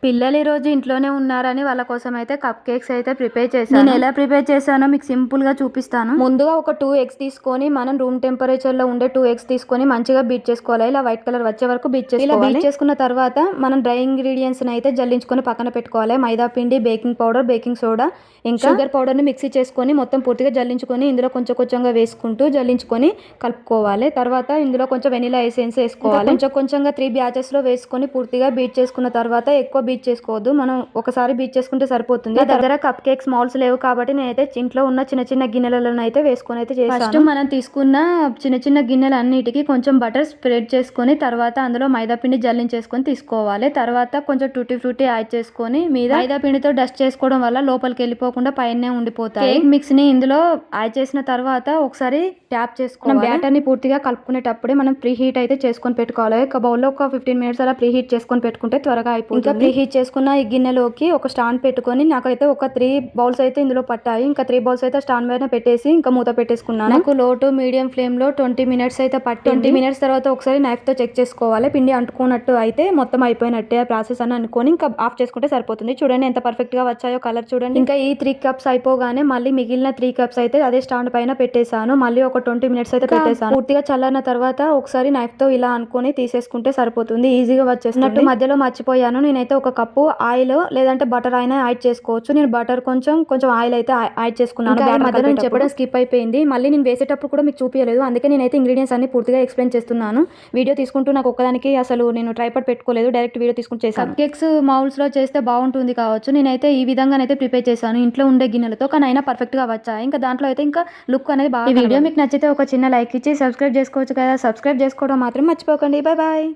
పిల్లలు ఈరోజు ఇంట్లోనే ఉన్నారని వాళ్ళ కోసం అయితే కప్ కేక్స్ అయితే ప్రిపేర్ చేశాను. నేను ఎలా ప్రిపేర్ చేశానో మీకు సింపుల్గా చూపిస్తాను. ముందుగా ఒక 2 ఎగ్స్ తీసుకొని మనం రూమ్ టెంపరేచర్లో ఉండే 2 ఎగ్స్ తీసుకొని మంచిగా బీట్ చేసుకోవాలి. ఇలా వైట్ కలర్ వచ్చే వరకు బీట్ చేసుకోవాలి. ఇలా బీట్ చేసుకున్న తర్వాత మనం డ్రై ఇంగ్రీడియంట్స్ని అయితే జల్లించుకొని పక్కన పెట్టుకోవాలి. మైదా పిండి, బేకింగ్ పౌడర్, బేకింగ్ సోడా, ఇంకా షుగర్ పౌడర్ని మిక్సీ చేసుకొని మొత్తం పూర్తిగా జల్లించుకొని ఇందులో కొంచెం కొంచెంగా వేసుకుంటూ జల్లించుకొని కలుపుకోవాలి. తర్వాత ఇందులో కొంచెం వెనిలా ఎసెన్స్ వేసుకోవాలి. కొంచెం కొంచెంగా 3 బ్యాచెస్లో వేసుకొని పూర్తిగా బీట్ చేసుకున్న తర్వాత ఎక్కువ బీట్ చేసుకోవద్దు. మనం ఒకసారి బీట్ చేసుకుంటే సరిపోతుంది. దగ్గర కప్ కేక్స్ మౌల్డ్స్ లేవు కాబట్టి నేనైతే ఇంట్లో ఉన్న చిన్న చిన్న గిన్నెలలో అయితే వేసుకొని అయితే చేశాను. ఫస్ట్ మనం తీసుకున్న చిన్న చిన్న గిన్నెలు అన్నిటికీ కొంచెం బటర్ స్ప్రెడ్ చేసుకొని తర్వాత అందులో మైదా పిండి జల్లించేసుకొని తీసుకోవాలి. తర్వాత కొంచెం టూటీ ఫ్రూటీ యాడ్ చేసుకొని మీద మైదా పిండితో డస్ట్ చేసుకోవడం వల్ల లోపలికి వెళ్ళిపోకుండా పైనే ఉండిపోతాయి. కేక్ మిక్స్ ని ఇందులో యాడ్ చేసిన తర్వాత ఒకసారి ట్యాప్ చేసుకోవాలి. బ్యాటర్ ని పూర్తిగా కలుపుకునేటప్పుడే మనం ప్రీ హీట్ అయితే చేసుకొని పెట్టుకోవాలి. ఒక బౌల్లో ఒక 15 మినిట్స్ అలా ప్రీ హీట్ చేసుకొని పెట్టుకుంటే త్వరగా అయిపోతుంది. ఇంకా ప్రీ హీట్ చేసుకున్న ఈ గిన్నెలోకి ఒక స్టాండ్ పెట్టుకొని నాకైతే ఒక 3 బౌల్స్ అయితే ఇందులో పట్టాయి. ఇంకా 3 బౌల్స్ అయితే స్టాండ్ పైన పెట్టేసి ఇంకా మూత పెట్టేసుకున్నాను. నాకు లో టు మీడియం ఫ్లేమ్ లో 20 మినిట్స్ అయితే పట్టి 20 మినిట్స్ తర్వాత ఒకసారి నైఫ్ తో చెక్ చేసుకోవాలి. పిండి అంటుకున్నట్టు అయితే మొత్తం అయిపోయినట్టే ఆ ప్రాసెస్ అని అనుకొని ఇంకా ఆఫ్ చేసుకుంటే సరిపోతుంది. చూడండి ఎంత పర్ఫెక్ట్ గా వచ్చాయో కలర్ చూడండి. ఇంకా ఈ 3 కప్స్ అయిపోగానే మళ్ళీ మిగిలిన 3 కప్స్ అయితే అదే స్టాండ్ పైన పెట్టేశాను. మళ్ళీ ఒక 20 మినిట్స్ అయితే పెట్టేశాను. పూర్తిగా చల్లారిన తర్వాత ఒకసారి నైఫ్ తో ఇలా అనుకొని తీసేసుకుంటే సరిపోతుంది. ఈజీగా వచ్చేసినట్టు. మధ్యలో మర్చిపోయాను, నేనైతే ఒక కప్పు ఆయిల్ లేదంటే బటర్ అయినా యాడ్ చేసుకోవచ్చు. నేను బటర్ కొంచెం ఆయిల్ అయితే యాడ్ చేసుకున్నాను. మధ్యలో నేను చెప్పడం స్కిప్ అయిపోయింది. మళ్ళీ నేను వేసేటప్పుడు కూడా మీకు చూపించలేదు. అందుకే నేనైతే ఇంగ్రీడియంట్స్ అన్ని పూర్తిగా ఎక్స్ప్లెయిన్ చేస్తున్నాను. వీడియో తీసుకుంటూ నాకు ఒక్కదానికి అసలు నేను ట్రైపాడ్ పెట్టుకోలేదు, డైరెక్ట్ వీడియో తీసుకుంటూ చేశాను. కప్ కేక్స్ మౌల్డ్స్ లో చేస్తే బాగుంటుంది కావచ్చు. నేనైతే ఈ విధంగానైతే ప్రిపేర్ చేశాను ఇంట్లో ఉండే గిన్నెలతో. కానీ అయినా పర్ఫెక్ట్ గా వచ్చాయి. ఇంకా దాంట్లో అయితే ఇంకా లుక్ అనేది బాగా. ఈ వీడియో మీకు నచ్చితే ఒక చిన్న లైక్ ఇచ్చి సబ్స్క్రైబ్ చేసుకోవచ్చు కదా. సబ్స్క్రైబ్ చేసుకోవడం మాత్రం మర్చిపోకండి. Bye bye.